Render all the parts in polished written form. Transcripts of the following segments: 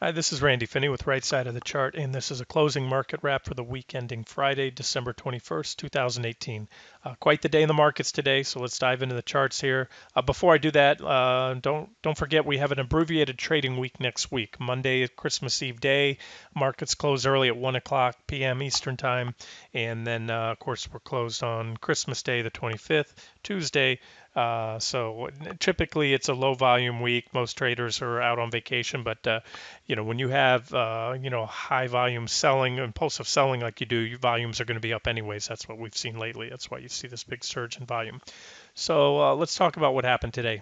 Hi, this is Randy Finney with Right Side of the Chart, and this is a closing market wrap for the week ending Friday, December 21st, 2018. Quite the day in the markets today, so let's dive into the charts here. Before I do that, don't forget we have an abbreviated trading week next week. Monday is Christmas Eve day. Markets close early at 1 o'clock p.m. Eastern Time, and then of course we're closed on Christmas Day, the 25th, Tuesday. So typically it's a low volume week. Most traders are out on vacation, but when you have high volume selling, impulsive selling like you do, your volumes are going to be up anyways. That's what we've seen lately. That's why you see this big surge in volume. So let's talk about what happened today.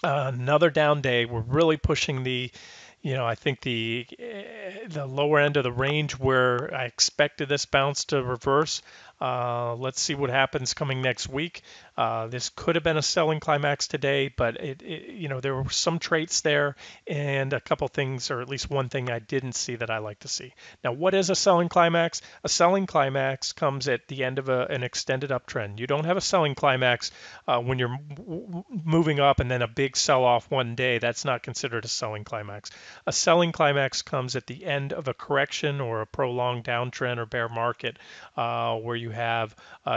Another down day. We're really pushing I think the lower end of the range where I expected this bounce to reverse. Let's see what happens coming next week. This could have been a selling climax today, but there were some traits there and a couple things, or at least one thing I didn't see that I like to see. Now, what is a selling climax? A selling climax comes at the end of an extended uptrend. You don't have a selling climax when you're moving up and then a big sell-off one day. That's not considered a selling climax. A selling climax comes at the end of a correction or a prolonged downtrend or bear market, where you have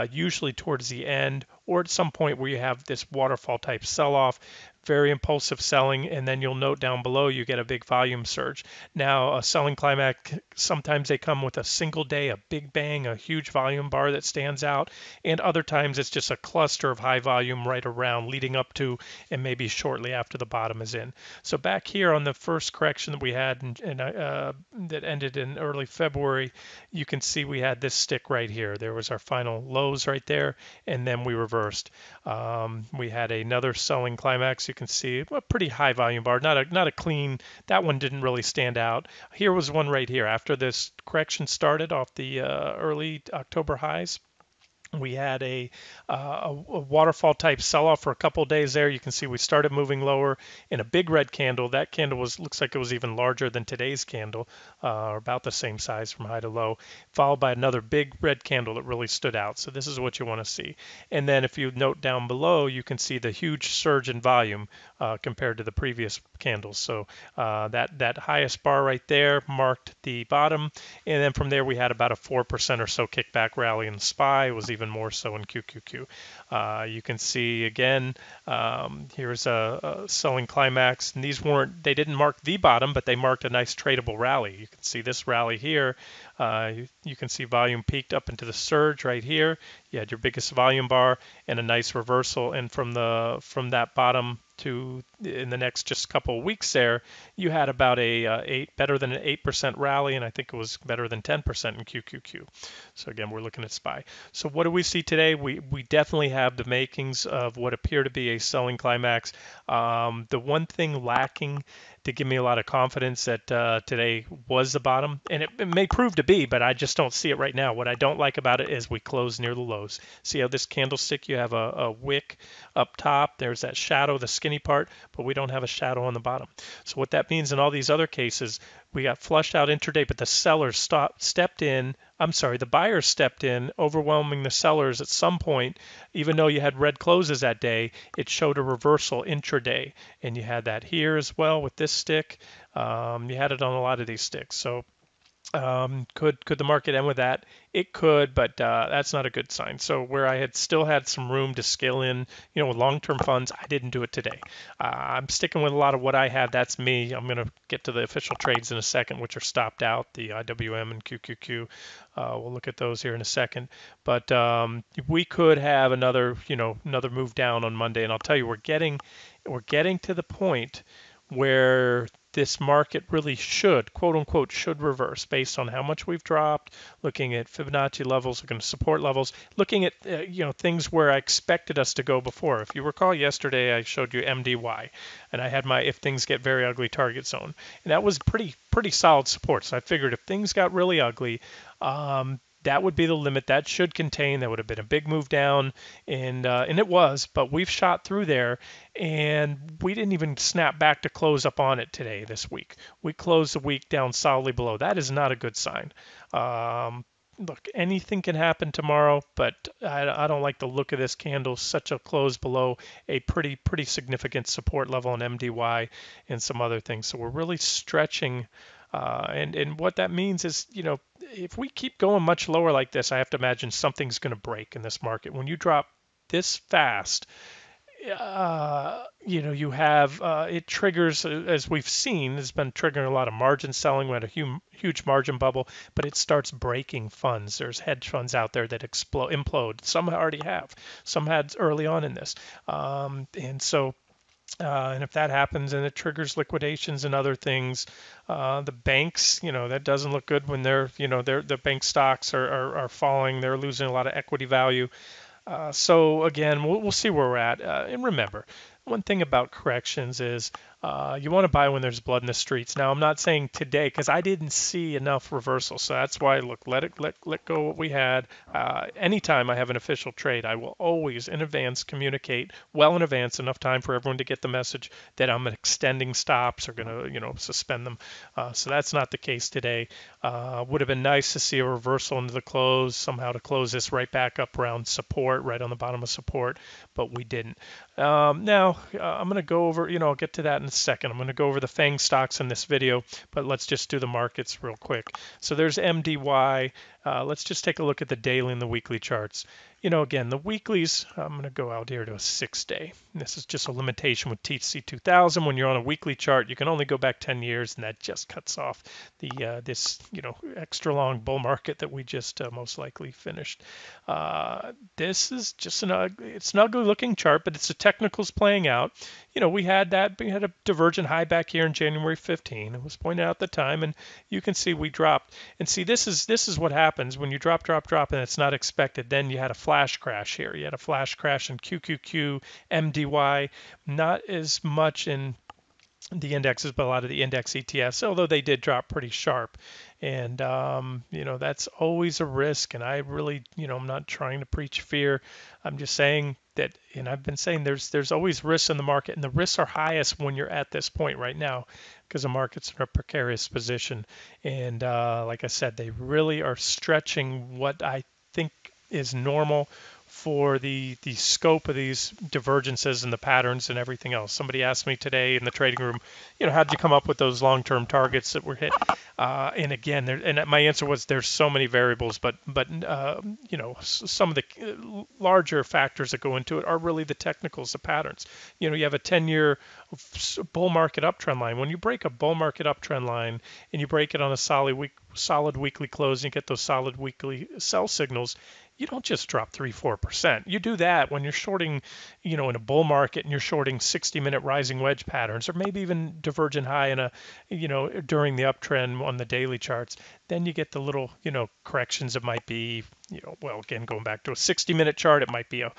usually towards the end or at some point where you have this waterfall type sell-off, very impulsive selling, and then you'll note down below you get a big volume surge. Now, a selling climax, sometimes they come with a single day, a big bang, a huge volume bar that stands out, and other times it's just a cluster of high volume right around leading up to and maybe shortly after the bottom is in. So back here on the first correction that we had that ended in early February, you can see we had this stick right here. There was our final lows right there, and then we reversed. We had another selling climax. You can see a pretty high volume bar, not a clean. That one didn't really stand out. Here was one right here after this correction started off the early October highs. We had a waterfall type sell-off for a couple of days there. You can see we started moving lower in a big red candle. That candle looks like it was even larger than today's candle, or about the same size from high to low, followed by another big red candle that really stood out. So this is what you want to see. And then if you note down below, you can see the huge surge in volume compared to the previous candles. So that highest bar right there marked the bottom, and then from there we had about a 4% or so kickback rally in the SPY. It was even more so in QQQ. You can see again, here's a selling climax, and they didn't mark the bottom, but they marked a nice tradable rally. You can see this rally here. You can see volume peaked up into the surge right here. You had your biggest volume bar and a nice reversal, and from that bottom to in the next just couple of weeks there, you had about better than an 8% rally, and I think it was better than 10% in QQQ. So again, we're looking at SPY. So what do we see today? We definitely have the makings of what appear to be a selling climax. The one thing lacking to give me a lot of confidence that today was the bottom, and it may prove to be, but I just don't see it right now. What I don't like about it is we close near the lows. See how this candlestick, you have a wick up top, there's that shadow, the skinny part, but we don't have a shadow on the bottom. So what that means in all these other cases, we got flushed out intraday, but the sellers the buyers stepped in, overwhelming the sellers at some point. Even though you had red closes that day, it showed a reversal intraday, and you had that here as well with this stick. You had it on a lot of these sticks. So could the market end with that? It could, but that's not a good sign. So where I had still had some room to scale in, with long-term funds, I didn't do it today. I'm sticking with a lot of what I had. That's me. I'm going to get to the official trades in a second, which are stopped out, the IWM and QQQ. We'll look at those here in a second. But we could have another move down on Monday, and I'll tell you, we're getting to the point where this market really should, quote unquote, should reverse based on how much we've dropped, looking at Fibonacci levels, looking at support levels, looking at things where I expected us to go before. If you recall yesterday, I showed you MDY, and I had my if things get very ugly target zone, and that was pretty solid support. So I figured if things got really ugly, that would be the limit. That should contain. That would have been a big move down, and it was. But we've shot through there, and we didn't even snap back to close up on it today. This week, we closed the week down solidly below. That is not a good sign. look, anything can happen tomorrow, but I don't like the look of this candle. Such a close below a pretty significant support level on MDY and some other things. So we're really stretching. And what that means is, if we keep going much lower like this, I have to imagine something's going to break in this market. When you drop this fast, you have it triggers, as we've seen, has been triggering a lot of margin selling. We had a huge margin bubble, but it starts breaking funds. There's hedge funds out there that implode. Some already have. Some had early on in this, and so. And if that happens and it triggers liquidations and other things, the banks, that doesn't look good when the bank stocks are falling. They're losing a lot of equity value. So again, we'll see where we're at. And remember, one thing about corrections is you want to buy when there's blood in the streets. Now, I'm not saying today because I didn't see enough reversal. So that's why, look, let go what we had. Anytime I have an official trade, I will always in advance communicate well in advance, enough time for everyone to get the message that I'm extending stops or going to, suspend them. So that's not the case today. Would have been nice to see a reversal into the close, somehow to close this right back up around support, right on the bottom of support, but we didn't. Now, I'm going to go over, I'll get to that in a second. I'm going to go over the FAANG stocks in this video, but let's just do the markets real quick. So there's MDY. Let's just take a look at the daily and the weekly charts. Again, the weeklies, I'm going to go out here to a 6-day. This is just a limitation with TC 2000. When you're on a weekly chart, you can only go back 10 years, and that just cuts off this extra long bull market that we just most likely finished. This is just it's an ugly looking chart, but it's the technicals playing out. We had a divergent high back here in January 15. It was pointed out at the time, and you can see we dropped. And see, this is what happens when you drop, and it's not expected. Then you had a flash crash here. You had a flash crash in QQQ, MDY, not as much in the indexes, but a lot of the index ETFs, although they did drop pretty sharp. And, that's always a risk. And I really, I'm not trying to preach fear. I'm just saying that, and I've been saying there's always risks in the market, and the risks are highest when you're at this point right now because the market's in a precarious position. And like I said, they really are stretching what I think is normal for the scope of these divergences and the patterns and everything else. Somebody asked me today in the trading room, how did you come up with those long-term targets that were hit? And again, my answer was there's so many variables, but some of the larger factors that go into it are really the technicals, the patterns. You have a 10-year bull market uptrend line. When you break a bull market uptrend line and you break it on a solid weekly close and you get those solid weekly sell signals, you don't just drop 3-4%. You do that when you're shorting, in a bull market and you're shorting 60-minute rising wedge patterns, or maybe even divergent high in during the uptrend on the daily charts. Then you get the little, corrections. It might be, again, going back to a 60-minute chart, it might be a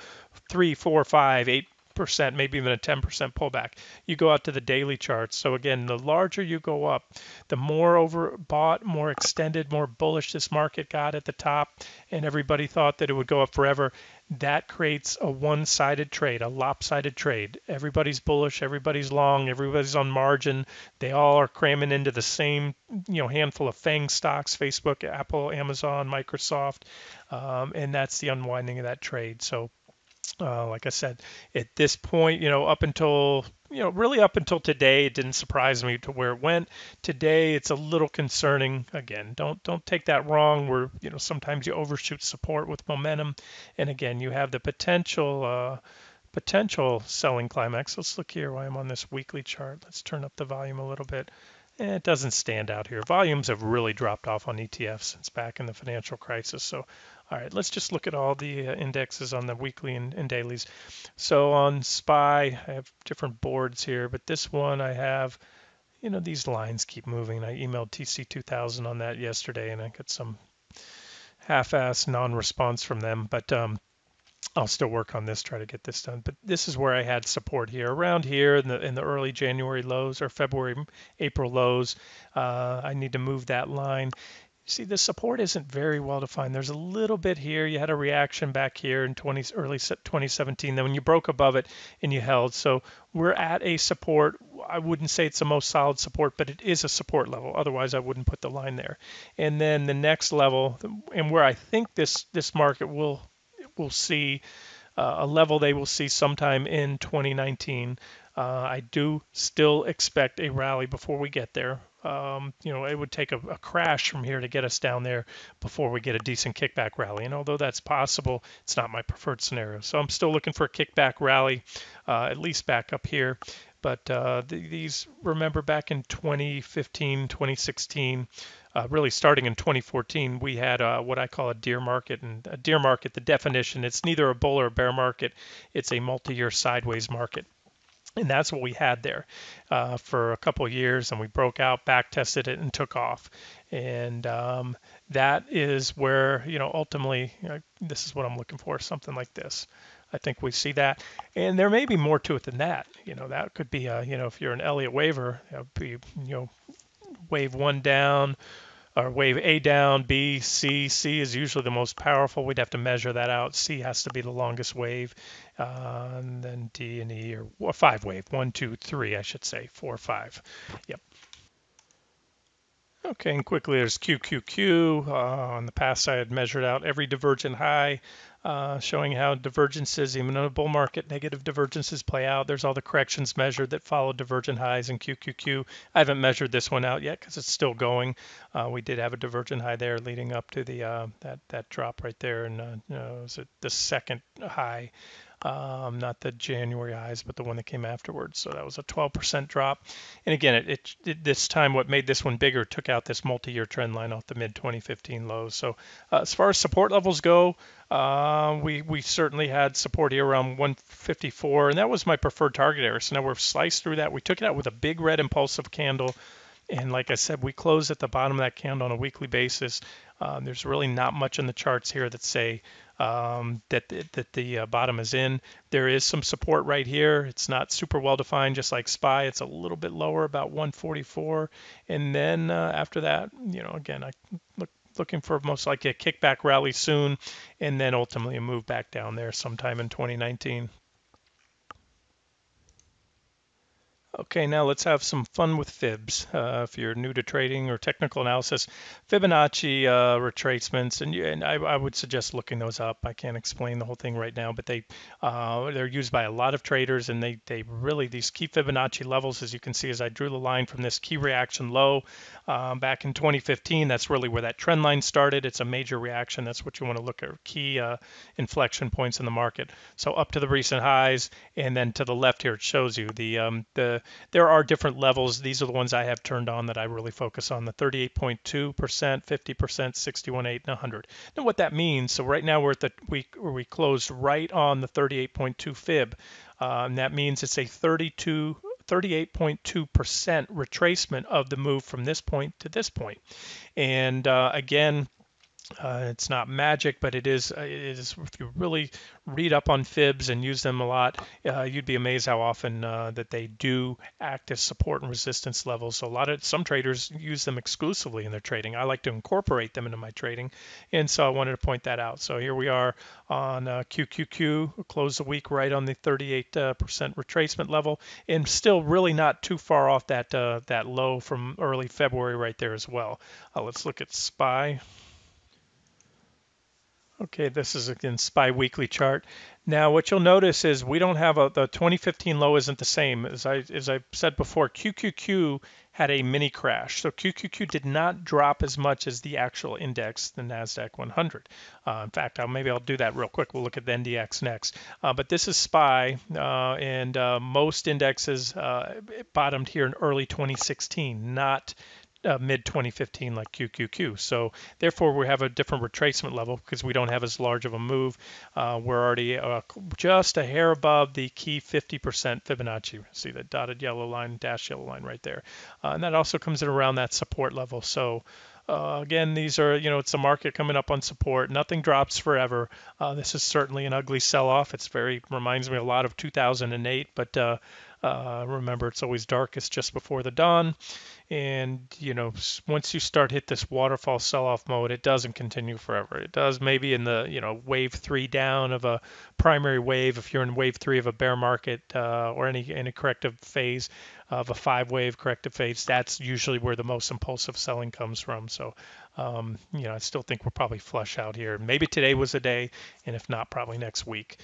3, 4, 5, 8%, maybe even a 10% pullback. You go out to the daily charts. So again, the larger you go up, the more overbought, more extended, more bullish this market got at the top, and everybody thought that it would go up forever. That creates a one-sided trade, a lopsided trade. Everybody's bullish, everybody's long, everybody's on margin. They all are cramming into the same, handful of FAANG stocks: Facebook, Apple, Amazon, Microsoft, and that's the unwinding of that trade. So like I said, at this point, up until today, it didn't surprise me to where it went. Today, it's a little concerning. Again, don't take that wrong. Where sometimes you overshoot support with momentum, and again, you have the potential selling climax. Let's look here while I'm on this weekly chart. Let's turn up the volume a little bit. It doesn't stand out here. Volumes have really dropped off on ETFs since back in the financial crisis. So, all right, let's just look at all the indexes on the weekly and dailies. So on SPY, I have different boards here, but this one I have, these lines keep moving. I emailed TC 2000 on that yesterday, and I got some half-assed non-response from them. But I'll still work on this, try to get this done. But this is where I had support here, around here in the early January lows or February, April lows. I need to move that line. See, the support isn't very well defined. There's a little bit here. You had a reaction back here in early 2017. Then when you broke above it and you held. So we're at a support. I wouldn't say it's the most solid support, but it is a support level. Otherwise, I wouldn't put the line there. And then the next level, and where I think this market will see a level they will see sometime in 2019. I do still expect a rally before we get there. It would take a crash from here to get us down there before we get a decent kickback rally. And although that's possible, it's not my preferred scenario. So I'm still looking for a kickback rally, at least back up here. But these, remember back in 2015, 2016, really starting in 2014, we had what I call a deer market. And a deer market, the definition, it's neither a bull or a bear market. It's a multi-year sideways market. And that's what we had there for a couple of years, and we broke out, back tested it, and took off. And that is where, ultimately, this is what I'm looking for, something like this. I think we see that, and there may be more to it than that. That could be, if you're an Elliott waiver, that would be, wave one down, or wave A down, B, C. C is usually the most powerful. We'd have to measure that out. C has to be the longest wave, and then D and E, or five wave. 1, 2, 3, I should say. 4, 5. Yep. Okay, and quickly there's QQQ. On the past, I had measured out every divergent high, showing how divergences, even in a bull market, negative divergences play out. There's all the corrections measured that follow divergent highs in QQQ. I haven't measured this one out yet because it's still going. We did have a divergent high there leading up to the that drop right there, and was it the second high? Not the January highs, but the one that came afterwards. So that was a 12% drop. And again, this time what made this one bigger took out this multi-year trend line off the mid-2015 lows. So as far as support levels go, we certainly had support here around 154, and that was my preferred target area. So now we're sliced through that. We took it out with a big red impulsive candle. And like I said, we closed at the bottom of that candle on a weekly basis. There's really not much in the charts here that say that the bottom is in. There is some support right here. It's not super well defined, just like SPY. It's a little bit lower, about 144. And then after that, again, I looking for most likely a kickback rally soon, and then ultimately a move back down there sometime in 2019. Okay, now let's have some fun with fibs. If you're new to trading or technical analysis, Fibonacci retracements, and I would suggest looking those up. I can't explain the whole thing right now, but they're used by a lot of traders, and they really, these key Fibonacci levels, as you can see, as I drew the line from this key reaction low back in 2015, that's really where that trend line started. It's a major reaction. That's what you want to look at, key inflection points in the market. So up to the recent highs, and then to the left here, it shows you there are different levels. These are the ones I have turned on that I really focus on, the 38.2%, 50%, 61.8, and 100. Now what that means, so right now we're at the week where we closed right on the 38.2 fib. And that means it's a 38.2% retracement of the move from this point to this point. And again, it's not magic, but it is. If you really read up on fibs and use them a lot, you'd be amazed how often that they do act as support and resistance levels. So some traders use them exclusively in their trading. I like to incorporate them into my trading, and so I wanted to point that out. So here we are on QQQ, close the week right on the 38% retracement level, and still really not too far off that low from early February right there as well. Let's look at SPY. Okay, this is again SPY weekly chart. Now what you'll notice is we don't have the 2015 low isn't the same. As I said before, QQQ had a mini crash. So QQQ did not drop as much as the actual index, the NASDAQ 100. In fact, maybe I'll do that real quick. We'll look at the NDX next. But this is SPY, and most indexes bottomed here in early 2016, not mid 2015 like QQQ. So therefore we have a different retracement level because we don't have as large of a move. We're already just a hair above the key 50% Fibonacci. See the dotted yellow line, dashed yellow line right there. And that also comes in around that support level. So again, these are, it's a market coming up on support. Nothing drops forever. This is certainly an ugly sell-off. Reminds me a lot of 2008, but remember, it's always darkest just before the dawn. And once you start hit this waterfall sell-off mode, it doesn't continue forever. It does maybe in the wave 3 down of a primary wave, if you're in wave 3 of a bear market, or any corrective phase of a 5-wave corrective phase. That's usually where the most impulsive selling comes from. So I still think we're probably flush out here. Maybe today was a day, and if not, probably next week.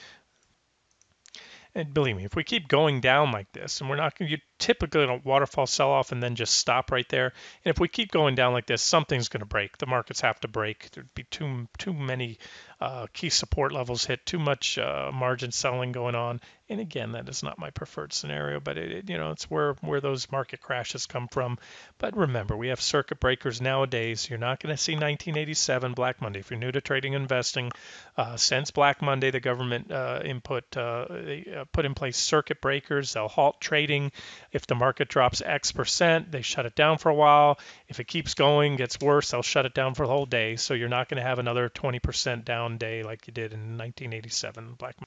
And believe me, if we keep going down like this, and we're not going to, you typically don't waterfall sell off and then just stop right there. And if we keep going down like this, something's going to break. The markets have to break. There'd be too many key support levels hit, too much margin selling going on. And again, that is not my preferred scenario, but it's where those market crashes come from. But remember, we have circuit breakers nowadays. You're not going to see 1987 Black Monday. If you're new to trading and investing, since Black Monday, the government put in place circuit breakers. They'll halt trading. If the market drops X percent, they shut it down for a while. If it keeps going, gets worse, they'll shut it down for the whole day. So you're not going to have another 20% down day like you did in 1987 Black Monday.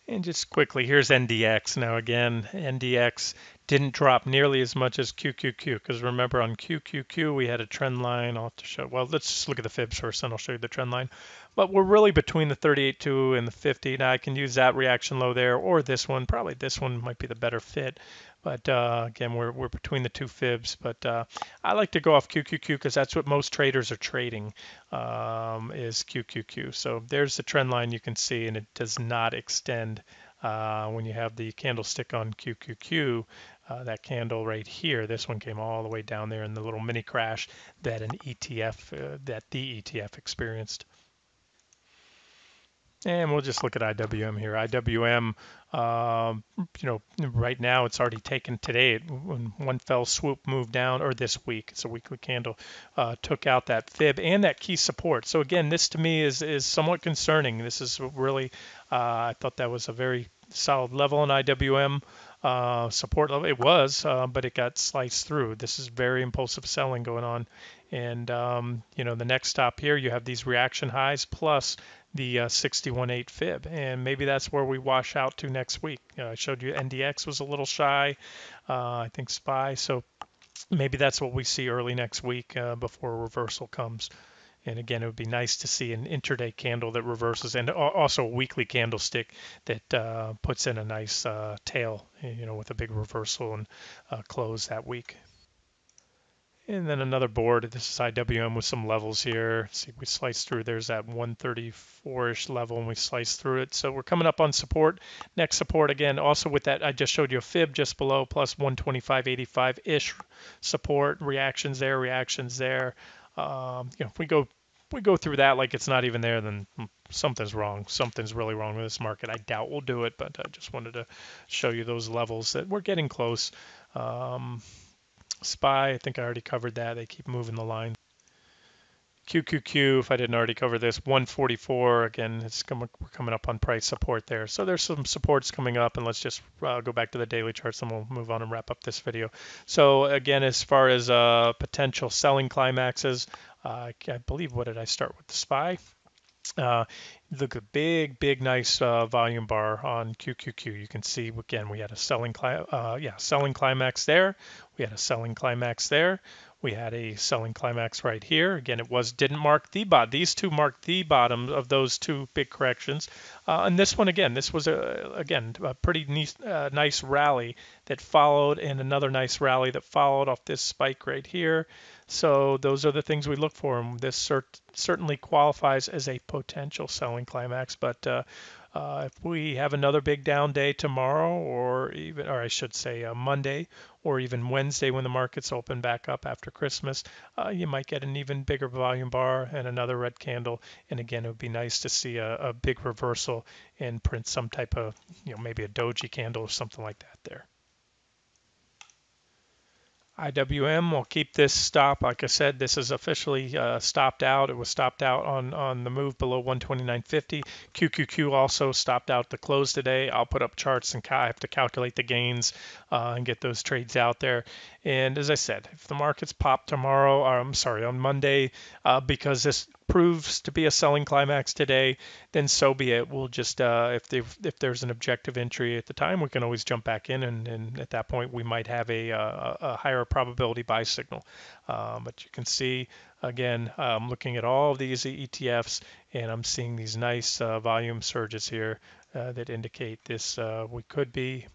And just quickly, here's NDX. Now again, NDX didn't drop nearly as much as QQQ, because remember on QQQ we had a trend line. I'll have to show, well, let's just look at the fibs first and I'll show you the trend line. But we're really between the 38.2 and the 50. Now I can use that reaction low there, or this one. Probably this one might be the better fit. But again, we're between the two fibs. But I like to go off QQQ because that's what most traders are trading, is QQQ. So there's the trend line you can see, and it does not extend when you have the candlestick on QQQ. That candle right here, this one came all the way down there in the little mini crash that the ETF experienced. And we'll just look at IWM here. IWM, right now it's already taken today. One fell swoop moved down, or this week, it's a weekly candle, took out that fib and that key support. So again, this to me is somewhat concerning. This is really, I thought that was a very solid level in IWM. Support level, it was, but it got sliced through. This is very impulsive selling going on. And, the next stop here, you have these reaction highs plus the 61.8 fib, and maybe that's where we wash out to next week. I showed you NDX was a little shy, I think SPY, so maybe that's what we see early next week before a reversal comes. And again, it would be nice to see an intraday candle that reverses, and also a weekly candlestick that puts in a nice tail, with a big reversal and close that week. And then another board. This is IWM with some levels here. See, we sliced through. There's that 134-ish level, and we sliced through it. So we're coming up on support. Next support, again, also with that, I just showed you a fib just below, plus 125.85-ish support. Reactions there, reactions there. If we go through that like it's not even there, then something's wrong. Something's really wrong with this market. I doubt we'll do it, but I just wanted to show you those levels that we're getting close. SPY, I think I already covered that. They keep moving the line. QQQ, if I didn't already cover this, 144. Again, we're coming up on price support there. So there's some supports coming up, and let's just go back to the daily charts, and we'll move on and wrap up this video. So again, as far as potential selling climaxes, I believe, what did I start with? The SPY. Look at big, nice volume bar on QQQ. You can see, again, we had a selling climax there. We had a selling climax there. We had a selling climax right here. Again, didn't mark the bottom. These two marked the bottom of those two big corrections. And this one, again, this was a pretty nice rally that followed, and another nice rally that followed off this spike right here. So those are the things we look for. And this certainly qualifies as a potential selling climax. But if we have another big down day tomorrow, or I should say Monday, or even Wednesday when the markets open back up after Christmas, you might get an even bigger volume bar and another red candle. And again, it would be nice to see a big reversal and print some type of, maybe a doji candle or something like that there. IWM will keep this stop. Like I said, this is officially stopped out. It was stopped out on the move below 129.50. QQQ also stopped out the close today. I'll put up charts, and I have to calculate the gains and get those trades out there. And as I said, if the markets pop tomorrow, or I'm sorry, on Monday, because this proves to be a selling climax today, then so be it. We'll just if there's an objective entry at the time, we can always jump back in, and at that point we might have a higher probability buy signal. But you can see again, I'm looking at all of these ETFs, and I'm seeing these nice volume surges here that indicate this. We could be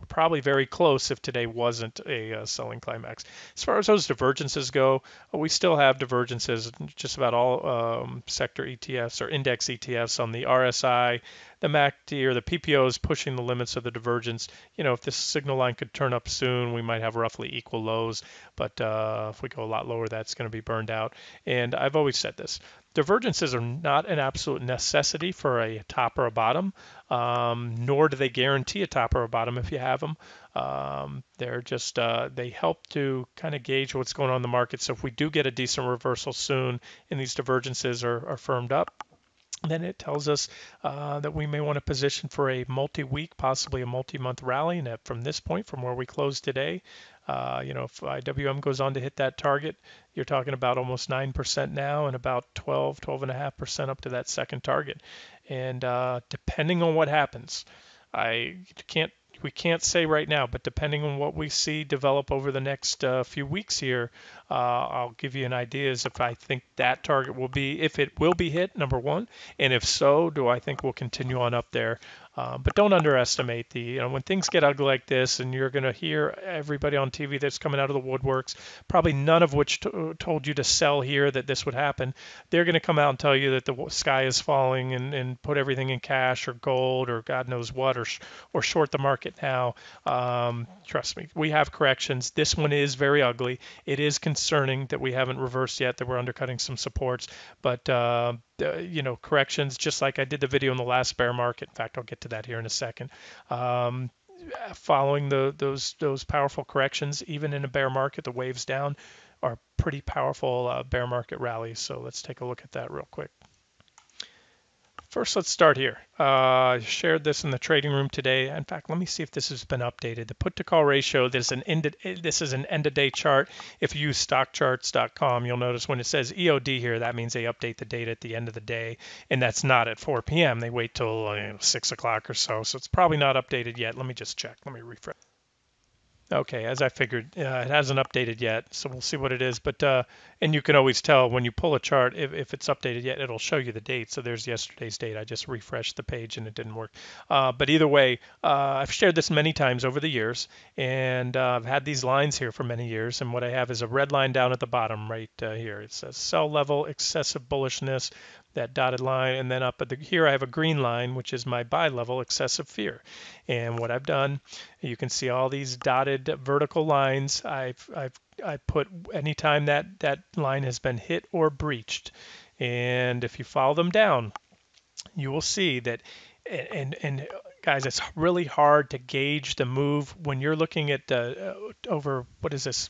probably very close if today wasn't a selling climax. As far as those divergences go, we still have divergences in just about all sector ETFs or index ETFs on the RSI, the MACD, or the PPOs pushing the limits of the divergence. If this signal line could turn up soon, we might have roughly equal lows, but if we go a lot lower, that's going to be burned out. And I've always said this. Divergences are not an absolute necessity for a top or a bottom, nor do they guarantee a top or a bottom if you have them. They're just they help to kind of gauge what's going on in the market. So if we do get a decent reversal soon and these divergences are firmed up, then it tells us that we may want to position for a multi-week, possibly a multi-month rally. And from this point, from where we closed today, if IWM goes on to hit that target, you're talking about almost 9% now and about 12.5% up to that second target. And depending on what happens, we can't say right now, but depending on what we see develop over the next few weeks here, I'll give you an idea as if I think that target will be, if it will be hit, number one, and if so, do I think we'll continue on up there? But don't underestimate when things get ugly like this, and you're going to hear everybody on TV that's coming out of the woodworks, probably none of which told you to sell here, that this would happen. They're going to come out and tell you that the sky is falling and put everything in cash or gold or God knows what, or short the market now. Trust me, we have corrections. This one is very ugly. It is concerning that we haven't reversed yet, that we're undercutting some supports, but corrections, just like I did the video in the last bear market. In fact, I'll get to that here in a second. Following those powerful corrections, even in a bear market, the waves down are pretty powerful bear market rallies. So let's take a look at that real quick. First, let's start here. I shared this in the trading room today. In fact, let me see if this has been updated. The put-to-call ratio, this is an end-of-day chart. If you use stockcharts.com, you'll notice when it says EOD here, that means they update the data at the end of the day, and that's not at 4 p.m. They wait till 6 o'clock or so, so it's probably not updated yet. Let me just check. Let me refresh. Okay, as I figured, it hasn't updated yet, so we'll see what it is. But and you can always tell when you pull a chart if it's updated yet, it'll show you the date. So there's yesterday's date. I just refreshed the page and it didn't work. But either way, I've shared this many times over the years, and I've had these lines here for many years. And what I have is a red line down at the bottom right here. It says sell level, excessive bullishness, that dotted line, and then up at here I have a green line, which is my buy level, excessive fear. And what I've done, you can see all these dotted vertical lines. I put anytime that line has been hit or breached, and if you follow them down, you will see that. And guys, it's really hard to gauge the move when you're looking at over, what is this,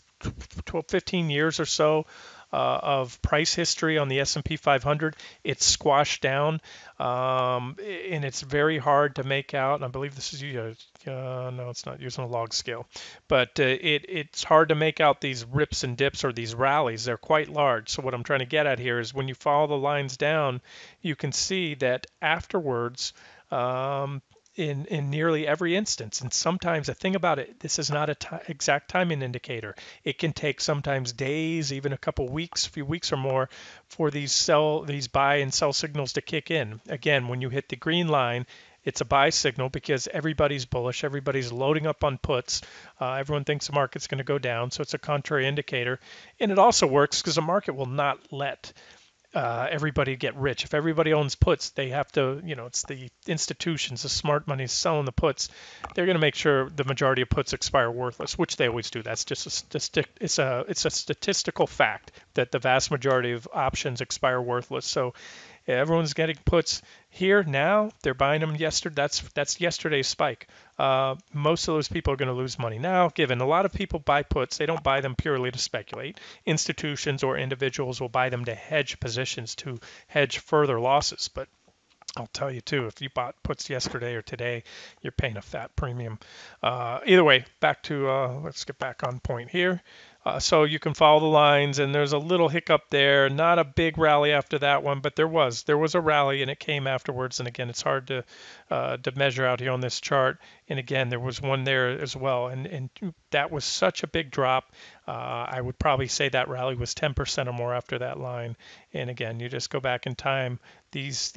15 years or so of price history on the S&P 500. It's squashed down, and it's very hard to make out. And I believe this is no, it's not using a log scale, but it's hard to make out these rips and dips or these rallies. They're quite large. So what I'm trying to get at here is when you follow the lines down, you can see that afterwards, in nearly every instance. And sometimes the thing about it, this is not a exact timing indicator. It can take sometimes days, even a couple weeks, a few weeks or more, for these buy and sell signals to kick in. Again, when you hit the green line, it's a buy signal because everybody's bullish, everybody's loading up on puts. Everyone thinks the market's going to go down, so it's a contrary indicator. And it also works because the market will not let everybody get rich. If everybody owns puts, they have to, it's the institutions, the smart money selling the puts. They're going to make sure the majority of puts expire worthless, which they always do. That's just it's a statistical fact that the vast majority of options expire worthless. So everyone's getting puts here now. They're buying them yesterday. That's yesterday's spike. Most of those people are going to lose money. Now, given a lot of people buy puts, they don't buy them purely to speculate. Institutions or individuals will buy them to hedge positions, to hedge further losses. But I'll tell you too, if you bought puts yesterday or today, you're paying a fat premium. Either way, back to let's get back on point here. So you can follow the lines, and there's a little hiccup there. Not a big rally after that one, but there was a rally, and it came afterwards. And again, it's hard to measure out here on this chart. And again, there was one there as well, and that was such a big drop. I would probably say that rally was 10% or more after that line. And again, you just go back in time. These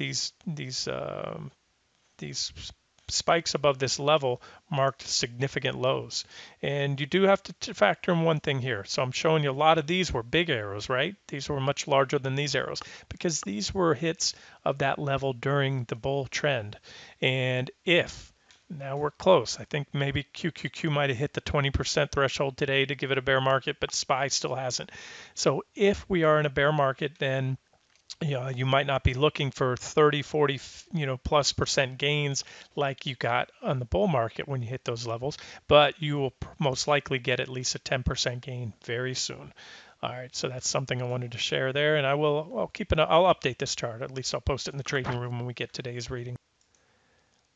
spikes above this level marked significant lows. And you do have to factor in one thing here. So I'm showing you a lot of these were big arrows, right? These were much larger than these arrows because these were hits of that level during the bull trend. And if now we're close. I think maybe QQQ might have hit the 20% threshold today to give it a bear market, but SPY still hasn't. So if we are in a bear market, then you might not be looking for 30, 40, plus percent gains like you got on the bull market when you hit those levels, but you will most likely get at least a 10% gain very soon. All right, so that's something I wanted to share there, and I'll update this chart. At least I'll post it in the trading room when we get today's reading.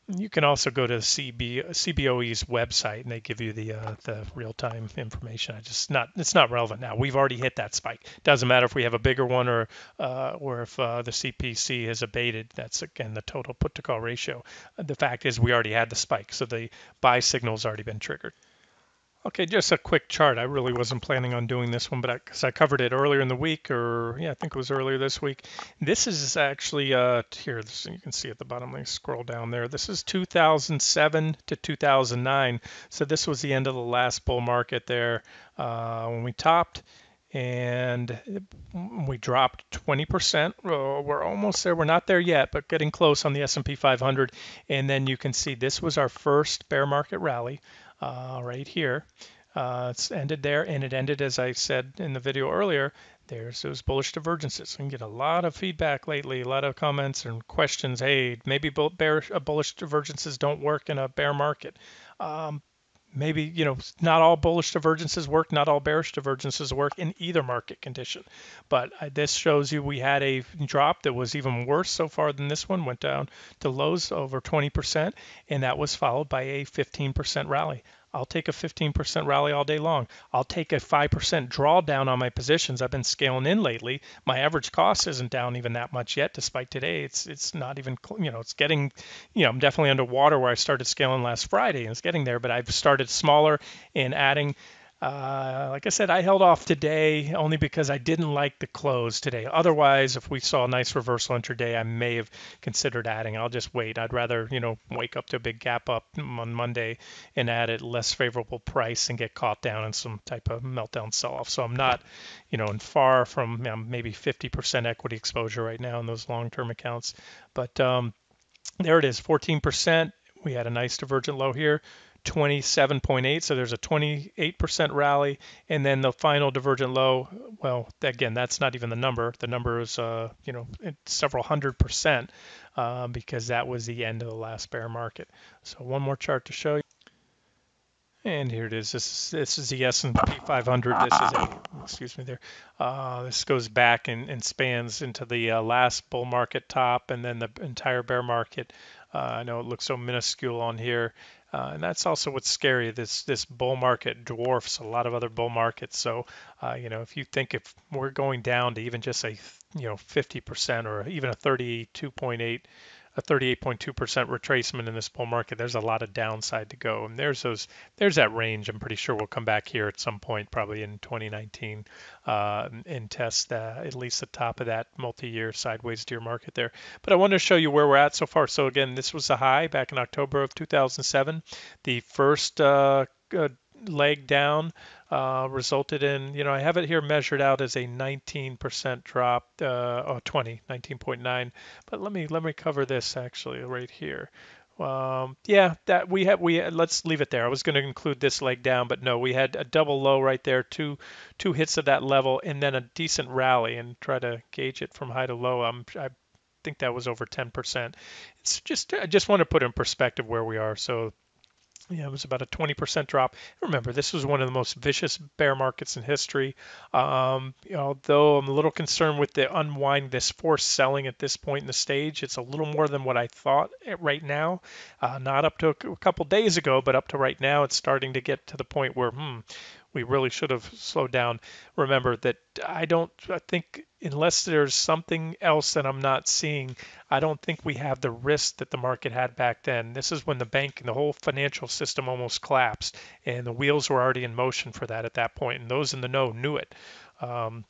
You can also go to CBOE's website, and they give you the real-time information. It's not relevant now. We've already hit that spike. Doesn't matter if we have a bigger one or if the CPC has abated. That's again the total put-to-call ratio. The fact is we already had the spike, so the buy signal's already been triggered. Okay, just a quick chart. I really wasn't planning on doing this one, but because I covered it earlier in the week, or yeah, I think it was earlier this week. This is actually here. You can see at the bottom. Let me scroll down there. This is 2007 to 2009. So this was the end of the last bull market there when we topped, and we dropped 20%. We're almost there. We're not there yet, but getting close on the S&P 500. And then you can see this was our first bear market rally. Right here. It's ended there, and it ended, as I said in the video earlier, there's those bullish divergences. We can get a lot of feedback lately, a lot of comments and questions. Hey, maybe bullish divergences don't work in a bear market. Maybe, not all bullish divergences work, not all bearish divergences work in either market condition. But this shows you we had a drop that was even worse so far than this one, went down to lows over 20%, and that was followed by a 15% rally. I'll take a 15% rally all day long. I'll take a 5% drawdown on my positions. I've been scaling in lately. My average cost isn't down even that much yet, despite today. It's not even, it's getting, I'm definitely underwater where I started scaling last Friday, and it's getting there, but I've started smaller and adding. Like I said, I held off today only because I didn't like the close today. Otherwise, if we saw a nice reversal intraday, I may have considered adding. I'll just wait. I'd rather, wake up to a big gap up on Monday and add at less favorable price and get caught down in some type of meltdown sell-off. So I'm not, in far from maybe 50% equity exposure right now in those long-term accounts. But there it is, 14%. We had a nice divergent low here. 27.8, so there's a 28% rally, and then the final divergent low, well, again, that's not even the number. The number is, several 100%, because that was the end of the last bear market. So one more chart to show you. And here it is. This is the S&P 500. Excuse me there. This goes back and spans into the last bull market top and then the entire bear market. I know it looks so minuscule on here. And that's also what's scary. This bull market dwarfs a lot of other bull markets. So, if you think if we're going down to even just say, 50% or even a 38.2% retracement in this bull market, there's a lot of downside to go. And there's that range. I'm pretty sure we'll come back here at some point, probably in 2019, and test at least the top of that multi-year sideways deer market there. But I wanted to show you where we're at so far. So again, this was a high back in October of 2007. The first leg down resulted in, I have it here measured out as a 19% drop, 19.9. But let me cover this actually right here. That we had, let's leave it there. I was going to include this leg down, but no, we had a double low right there, two hits of that level, and then a decent rally, and try to gauge it from high to low. I think that was over 10%. I just want to put in perspective where we are. So it was about a 20% drop. Remember, this was one of the most vicious bear markets in history. Although I'm a little concerned with the unwind, this forced selling at this point in the stage, it's a little more than what I thought right now. Not up to a couple days ago, but up to right now, it's starting to get to the point where, we really should have slowed down. Remember that I think unless there's something else that I'm not seeing, I don't think we have the risk that the market had back then. This is when the bank and the whole financial system almost collapsed, and the wheels were already in motion for that at that point, and those in the know knew it. Um,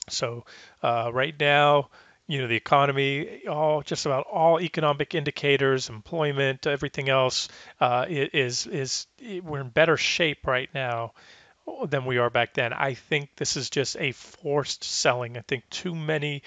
so right now, the economy, just about all economic indicators, employment, everything else, we're in better shape right now than we are back then. I think this is just a forced selling. I think too many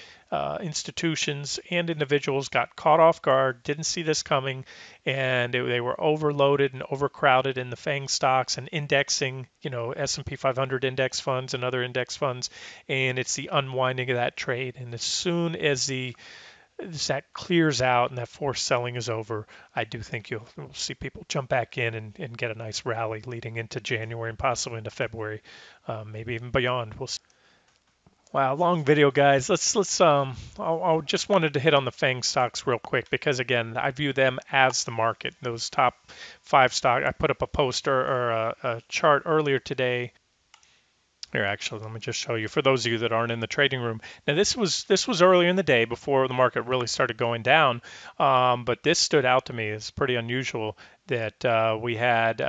institutions and individuals got caught off guard, didn't see this coming, and they were overloaded and overcrowded in the FAANG stocks and indexing, S&P 500 index funds and other index funds, and it's the unwinding of that trade. And as soon as that clears out and that forced selling is over, I do think you'll see people jump back in and get a nice rally leading into January and possibly into February, maybe even beyond. We'll see. Wow, long video, guys. I'll just wanted to hit on the FANG stocks real quick because again, I view them as the market. Those top 5 stock. I put up a poster or a chart earlier today. Here, actually, let me just show you for those of you that aren't in the trading room. Now, this was earlier in the day before the market really started going down, but this stood out to me. It's pretty unusual that we had.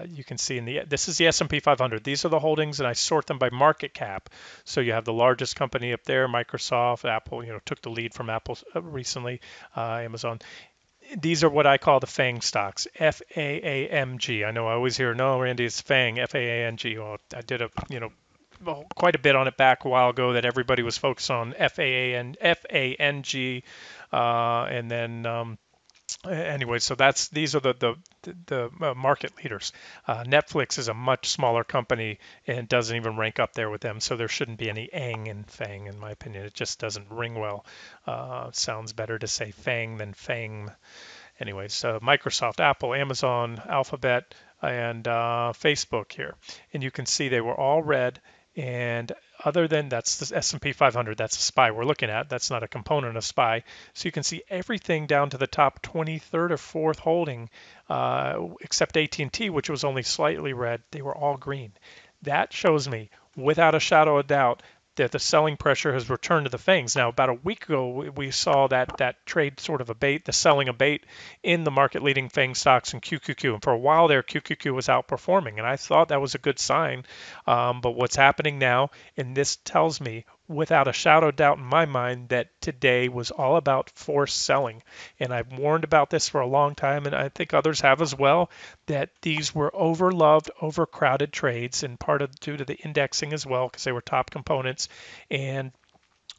You can see this is the S&P 500. These are the holdings, and I sort them by market cap. So you have the largest company up there, Microsoft, Apple. Took the lead from Apple recently, Amazon. These are what I call the FANG stocks, FAAMG. I know I always hear, no, Randy, it's FANG, FAANG. Well, I did quite a bit on it back a while ago that everybody was focused on FANG, and then anyway, so these are the market leaders. Netflix is a much smaller company and doesn't even rank up there with them, so there shouldn't be any ang in FANG, in my opinion. It just doesn't ring well. Sounds better to say FANG than FANG. Anyways, Microsoft, Apple, Amazon, Alphabet, and Facebook here, and you can see they were all red. And other than that's the S&P 500, that's a SPY we're looking at. That's not a component of SPY. So you can see everything down to the top 23rd or 4th holding, except AT&T, which was only slightly red. They were all green. That shows me, without a shadow of doubt, that the selling pressure has returned to the FANGs. Now, about a week ago, we saw that trade sort of abate, the selling abate in the market-leading FANG stocks and QQQ. And for a while there, QQQ was outperforming, and I thought that was a good sign. But what's happening now, and this tells me, without a shadow of doubt in my mind, that today was all about forced selling. And I've warned about this for a long time, and I think others have as well, that these were overloved, overcrowded trades, and part of due to the indexing as well, because they were top components. And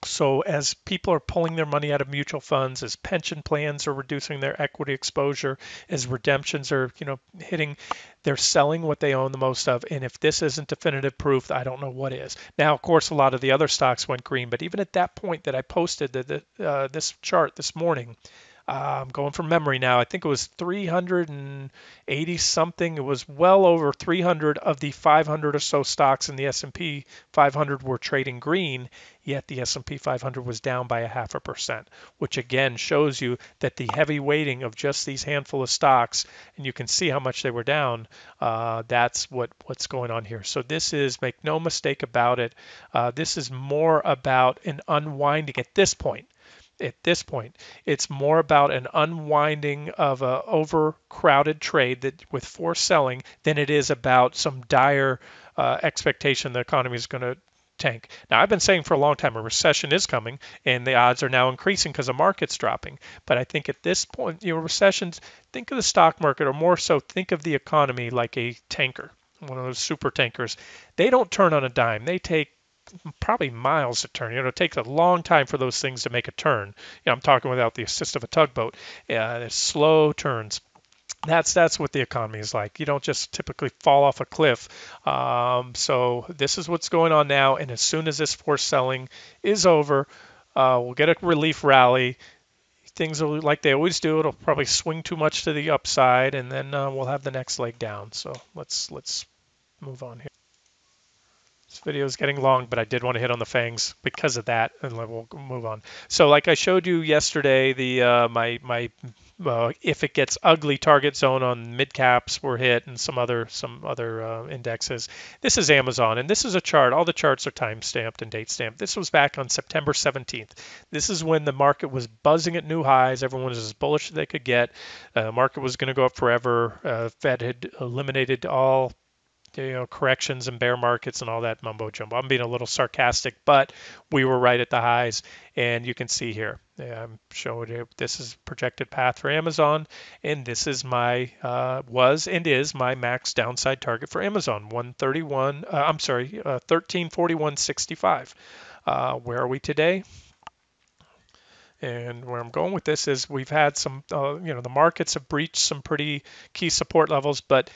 so as people are pulling their money out of mutual funds, as pension plans are reducing their equity exposure, as redemptions are, hitting, they're selling what they own the most of. And if this isn't definitive proof, I don't know what is. Now, of course, a lot of the other stocks went green, but even at that point that I posted this chart this morning, I'm going from memory now. I think it was 380 something. It was well over 300 of the 500 or so stocks in the S&P 500 were trading green, yet the S&P 500 was down by 0.5%, which again shows you that the heavy weighting of just these handful of stocks, and you can see how much they were down, that's what's going on here. So this is, make no mistake about it, this is more about an unwinding at this point. At this point, it's more about an unwinding of a overcrowded trade with forced selling than it is about some dire expectation the economy is going to tank. Now, I've been saying for a long time a recession is coming, and the odds are now increasing because the market's dropping. But I think at this point, recessions, think of the stock market, or more so, think of the economy like a tanker, one of those super tankers. They don't turn on a dime. They take probably miles to turn. It takes a long time for those things to make a turn. I'm talking without the assist of a tugboat. They're slow turns. That's what the economy is like. You don't just typically fall off a cliff. So this is what's going on now. And as soon as this forced selling is over, we'll get a relief rally. Things will, like they always do, it'll probably swing too much to the upside, and then we'll have the next leg down. So let's move on here. This video is getting long, but I did want to hit on the FANGs because of that, and we'll move on. So like I showed you yesterday, the my if it gets ugly, target zone on mid caps were hit and some other indexes. This is Amazon, and this is a chart. All the charts are time stamped and date stamped. This was back on September 17th. This is when the market was buzzing at new highs. Everyone was as bullish as they could get. Market was going to go up forever. Fed had eliminated all corrections and bear markets and all that mumbo jumbo. I'm being a little sarcastic, but we were right at the highs, and you can see here. I'm showing you this is projected path for Amazon, and this is my was and is my max downside target for Amazon, 131. I'm sorry, 1341.65. Where are we today? And where I'm going with this is we've had some, the markets have breached some pretty key support levels, but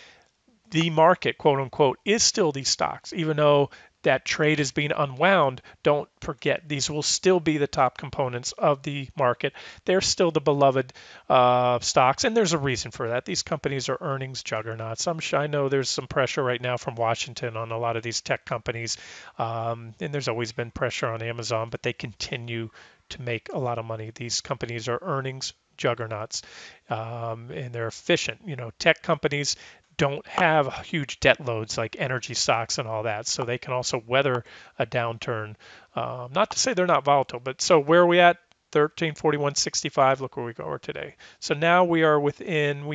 the market, quote unquote, is still these stocks. Even though that trade is being unwound, don't forget these will still be the top components of the market. They're still the beloved stocks, and there's a reason for that. These companies are earnings juggernauts. I know there's some pressure right now from Washington on a lot of these tech companies, and there's always been pressure on Amazon, but they continue to make a lot of money. These companies are earnings juggernauts, and they're efficient. Tech companies don't have huge debt loads like energy stocks and all that, so they can also weather a downturn. Not to say they're not volatile, but so where are we at? 1341.65. Look where we are today. So now we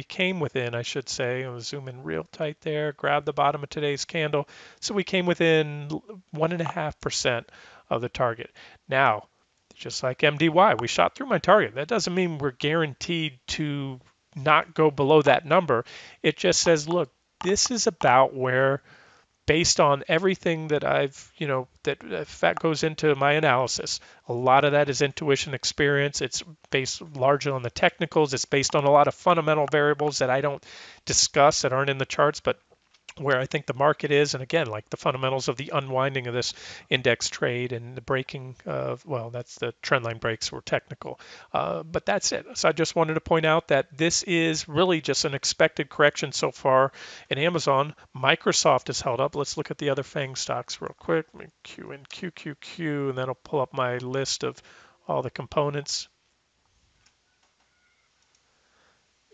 came within, I should say. I'll zoom in real tight there, grab the bottom of today's candle. So we came within 1.5% of the target. Now, just like MDY, we shot through my target. That doesn't mean we're guaranteed to not go below that number. It just says, look, this is about where, based on everything that that goes into my analysis, a lot of that is intuition, experience. It's based largely on the technicals. It's based on a lot of fundamental variables that I don't discuss, that aren't in the charts, but where I think the market is, and again, like the fundamentals of the unwinding of this index trade and the breaking of, that's the trend line breaks were technical, but that's it. So I just wanted to point out that this is really just an expected correction so far in Amazon. Microsoft has held up. Let's look at the other FAANG stocks real quick. Let me Q in QQQ, and then I'll pull up my list of all the components.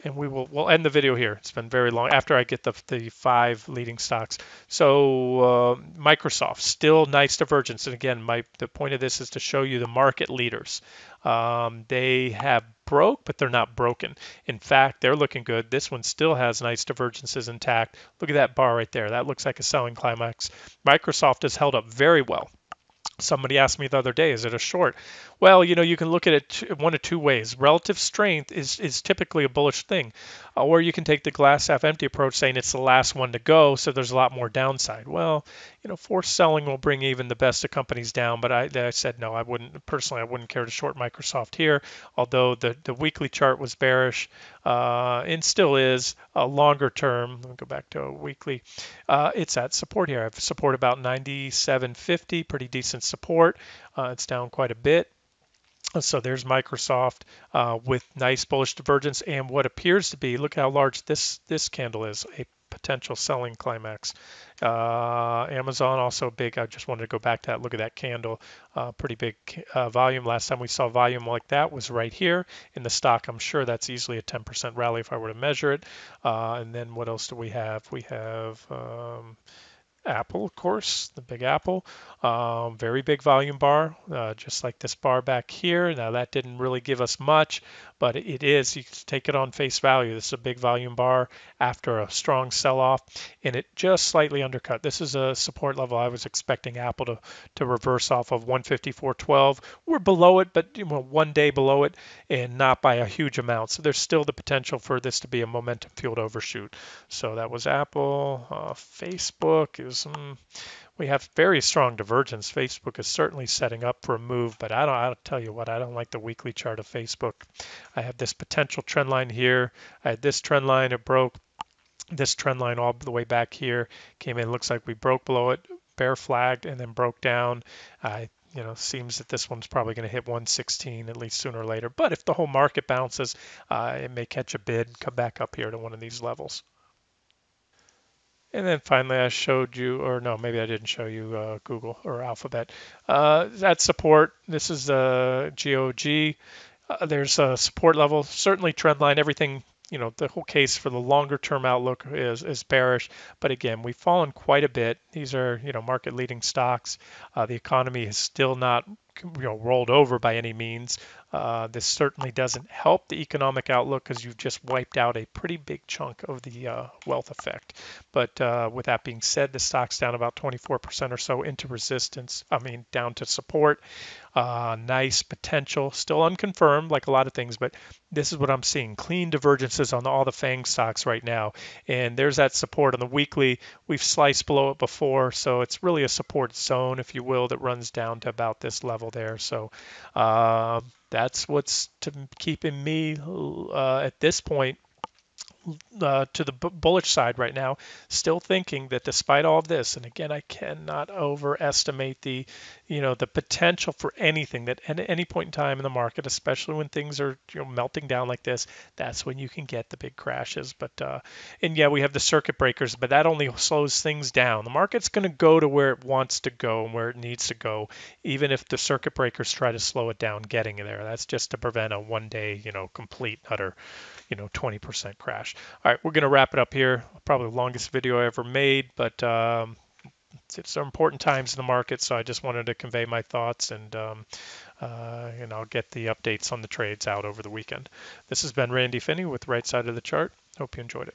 And we'll end the video here. It's been very long after I get the 5 leading stocks. So Microsoft, still nice divergence. And again, the point of this is to show you the market leaders. They have broke, but they're not broken. In fact, they're looking good. This one still has nice divergences intact. Look at that bar right there. That looks like a selling climax. Microsoft has held up very well. Somebody asked me the other day, is it a short? Well, you can look at it one of two ways. Relative strength is typically a bullish thing, or you can take the glass half empty approach, saying it's the last one to go, so there's a lot more downside. Well, forced selling will bring even the best of companies down, but I said no, I wouldn't care to short Microsoft here, although the weekly chart was bearish, and still is a longer term. Let me go back to a weekly. It's at support here. I have support about 97.50, pretty decent support. It's down quite a bit. So there's Microsoft with nice bullish divergence and what appears to be, look how large this candle is, a potential selling climax. Amazon also big. I just wanted to go back to that. Look at that candle, pretty big volume. Last time we saw volume like that was right here in the stock. I'm sure that's easily a 10% rally if I were to measure it. And then what else do we have? We have Apple, of course, the big Apple, very big volume bar, just like this bar back here. Now that didn't really give us much, but it is, you can take it on face value. This is a big volume bar after a strong sell-off, and it just slightly undercut. This is a support level I was expecting Apple to reverse off of 154.12. We're below it, but 1 day below it, and not by a huge amount. So there's still the potential for this to be a momentum-fueled overshoot. So that was Apple. Facebook is, we have very strong divergence. Facebook is certainly setting up for a move, but I'll tell you what, I don't like the weekly chart of Facebook. I have this potential trend line here. I had this trend line, it broke. This trend line all the way back here came in. Looks like we broke below it, bear flagged, and then broke down. Seems that this one's probably going to hit 116 at least sooner or later. But if the whole market bounces, it may catch a bid and come back up here to one of these levels. And then finally, I showed you, or no, maybe I didn't show you Google or Alphabet. That support, this is GOG. There's a support level, certainly trend line, everything. The whole case for the longer term outlook is bearish. But again, we've fallen quite a bit. These are, market leading stocks. The economy is still not, rolled over by any means. This certainly doesn't help the economic outlook because you've just wiped out a pretty big chunk of the wealth effect. But with that being said, the stock's down about 24% or so into resistance. I mean, down to support. Nice potential, still unconfirmed, like a lot of things, but this is what I'm seeing. Clean divergences on all the FAANG stocks right now. And there's that support on the weekly. We've sliced below it before, so it's really a support zone, if you will, that runs down to about this level there. So that's what's keeping me at this point to the bullish side right now, still thinking that despite all of this, and again, I cannot overestimate the potential for anything that at any point in time in the market, especially when things are melting down like this, that's when you can get the big crashes. But and yeah, we have the circuit breakers, but that only slows things down. The market's going to go to where it wants to go and where it needs to go, even if the circuit breakers try to slow it down getting there. That's just to prevent a one-day, complete utter 20% crash. All right, we're going to wrap it up here. Probably the longest video I ever made, but it's important times in the market, so I just wanted to convey my thoughts and I'll get the updates on the trades out over the weekend. This has been Randy Finney with Right Side of the Chart. Hope you enjoyed it.